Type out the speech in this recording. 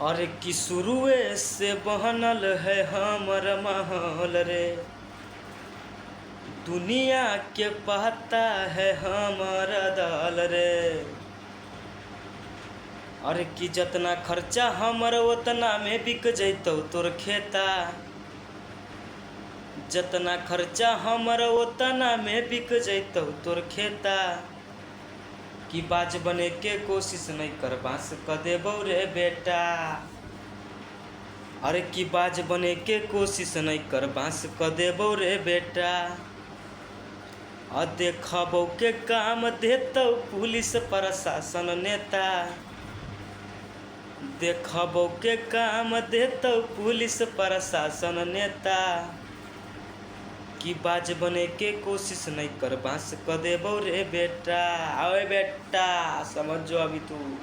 और कि शुरुए से बहनल है हमर माहौल रे। दुनिया के पता है हमारा दल रे। और कि जतना खर्चा हमर उतना में बिक जैतौ तोर खेता। जतना खर्चा हमर उतना में बिक जैतौ तोर खेता। कि बाज बने के कोशिश नहीं कर बांस क देबौ रे बेटा। अरे कि बाज बने के कोशिश नहीं कर बांस क देबौ रे बेटा। देखबौ के काम देतौ पुलिस प्रशासन नेता। देखबौ के काम देतौ पुलिस प्रशासन नेता। कि बाज बने के कोशिश नहीं कर बांस क देबौ रे बेटा। ओए बेटा समझ जो अभी तू।